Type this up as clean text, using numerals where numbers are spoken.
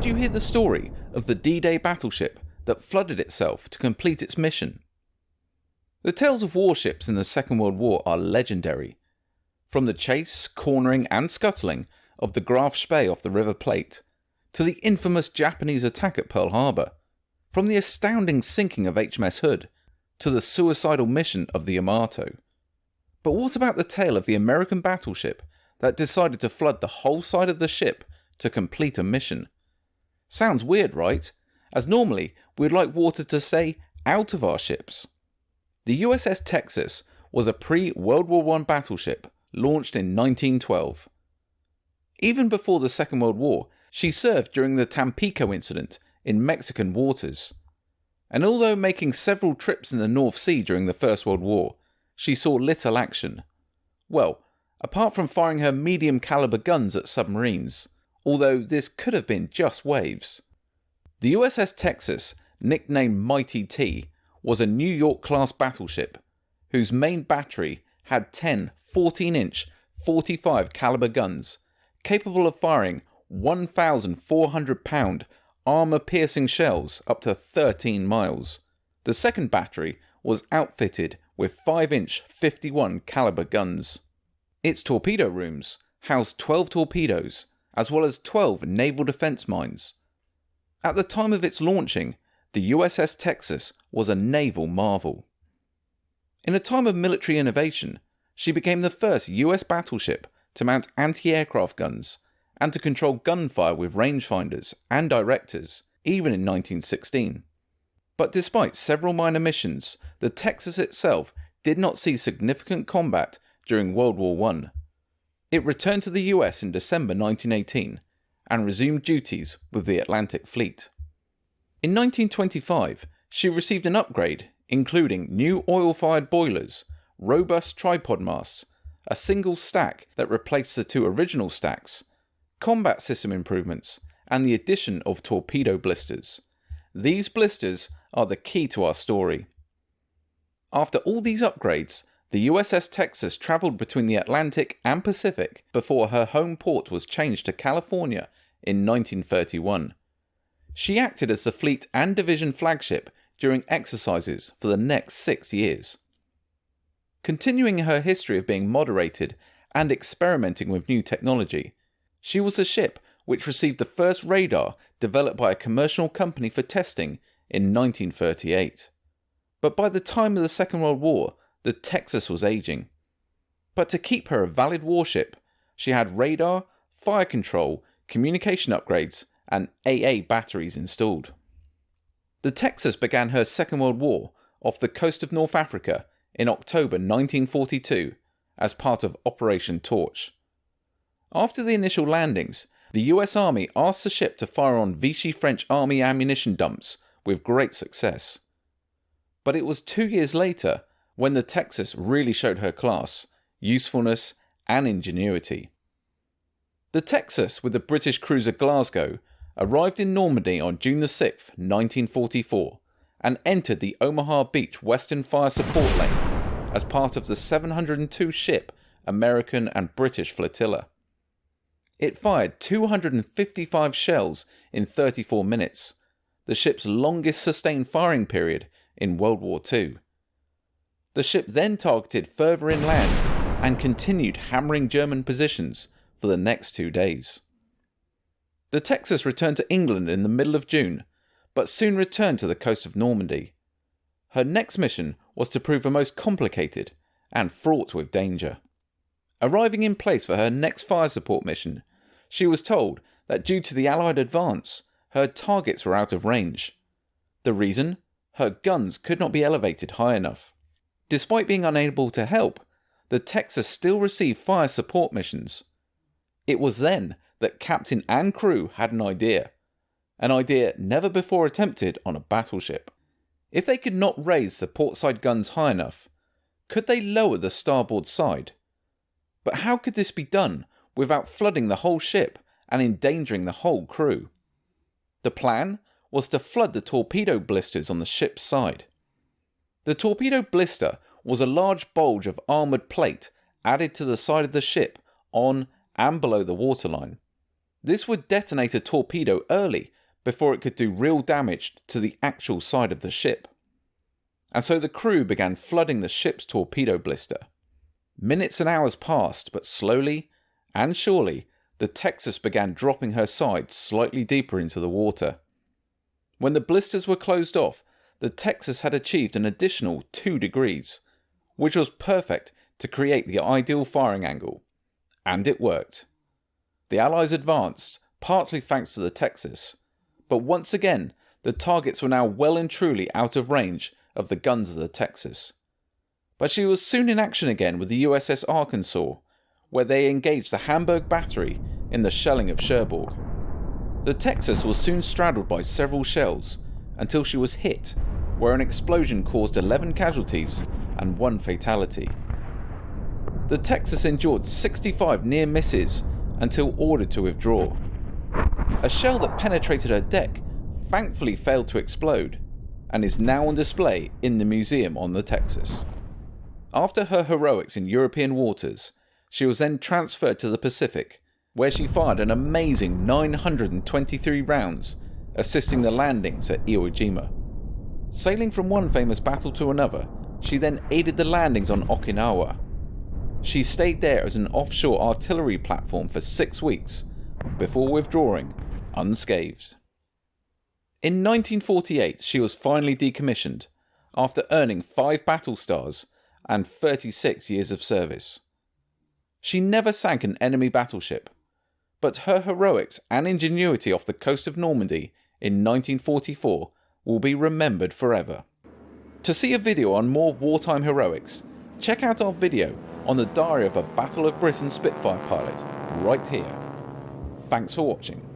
Did you hear the story of the D-Day battleship that flooded itself to complete its mission? The tales of warships in the Second World War are legendary. From the chase, cornering and scuttling of the Graf Spee off the River Plate, to the infamous Japanese attack at Pearl Harbor, from the astounding sinking of HMS Hood, to the suicidal mission of the Yamato. But what about the tale of the American battleship that decided to flood the whole side of the ship to complete a mission? Sounds weird, right? As normally, we'd like water to stay out of our ships. The USS Texas was a pre-World War I battleship launched in 1912. Even before the Second World War, she served during the Tampico incident in Mexican waters. And although making several trips in the North Sea during the First World War, she saw little action. Well, apart from firing her medium caliber guns at submarines, although this could have been just waves. The USS Texas, nicknamed Mighty T, was a New York class battleship, whose main battery had 10 14-inch 45 caliber guns, capable of firing 1,400-pound armor-piercing shells up to 13 miles. The second battery was outfitted with 5-inch 51 caliber guns. Its torpedo rooms housed 12 torpedoes, as well as 12 naval defense mines. At the time of its launching, the USS Texas was a naval marvel. In a time of military innovation, she became the first US battleship to mount anti-aircraft guns and to control gunfire with rangefinders and directors, even in 1916. But despite several minor missions, the Texas itself did not see significant combat during World War I. It returned to the US in December 1918 and resumed duties with the Atlantic Fleet. In 1925, she received an upgrade including new oil-fired boilers, robust tripod masts, a single stack that replaced the two original stacks, combat system improvements, and the addition of torpedo blisters. These blisters are the key to our story. After all these upgrades, the USS Texas travelled between the Atlantic and Pacific before her home port was changed to California in 1931. She acted as the fleet and division flagship during exercises for the next 6 years. Continuing her history of being moderated and experimenting with new technology, she was the ship which received the first radar developed by a commercial company for testing in 1938. But by the time of the Second World War, the Texas was aging. But to keep her a valid warship, she had radar, fire control, communication upgrades, and AA batteries installed. The Texas began her Second World War off the coast of North Africa in October 1942 as part of Operation Torch. After the initial landings, the US Army asked the ship to fire on Vichy French Army ammunition dumps with great success. But it was 2 years later when the Texas really showed her class, usefulness, and ingenuity. The Texas, with the British cruiser Glasgow, arrived in Normandy on June 6, 1944, and entered the Omaha Beach Western Fire Support Lane as part of the 702-ship American and British flotilla. It fired 255 shells in 34 minutes, the ship's longest sustained firing period in World War II. The ship then targeted further inland and continued hammering German positions for the next 2 days. The Texas returned to England in the middle of June, but soon returned to the coast of Normandy. Her next mission was to prove the most complicated and fraught with danger. Arriving in place for her next fire support mission, she was told that due to the Allied advance, her targets were out of range. The reason? Her guns could not be elevated high enough. Despite being unable to help, the Texas still received fire support missions. It was then that captain and crew had an idea never before attempted on a battleship. If they could not raise the portside guns high enough, could they lower the starboard side? But how could this be done without flooding the whole ship and endangering the whole crew? The plan was to flood the torpedo blisters on the ship's side. The torpedo blister was a large bulge of armoured plate added to the side of the ship on and below the waterline. This would detonate a torpedo early before it could do real damage to the actual side of the ship. And so the crew began flooding the ship's torpedo blister. Minutes and hours passed, but slowly and surely the Texas began dropping her side slightly deeper into the water. When the blisters were closed off, the Texas had achieved an additional 2 degrees, which was perfect to create the ideal firing angle. And it worked. The Allies advanced, partly thanks to the Texas, but once again the targets were now well and truly out of range of the guns of the Texas. But she was soon in action again with the USS Arkansas, where they engaged the Hamburg battery in the shelling of Cherbourg. The Texas was soon straddled by several shells until she was hit, where an explosion caused 11 casualties and 1 fatality. The Texas endured 65 near misses until ordered to withdraw. A shell that penetrated her deck thankfully failed to explode and is now on display in the museum on the Texas. After her heroics in European waters, she was then transferred to the Pacific, where she fired an amazing 923 rounds, assisting the landings at Iwo Jima. Sailing from one famous battle to another, she then aided the landings on Okinawa. She stayed there as an offshore artillery platform for 6 weeks, before withdrawing unscathed. In 1948 she was finally decommissioned, after earning 5 battle stars and 36 years of service. She never sank an enemy battleship, but her heroics and ingenuity off the coast of Normandy in 1944 will be remembered forever. To see a video on more wartime heroics, check out our video on the diary of a Battle of Britain Spitfire pilot right here. Thanks for watching.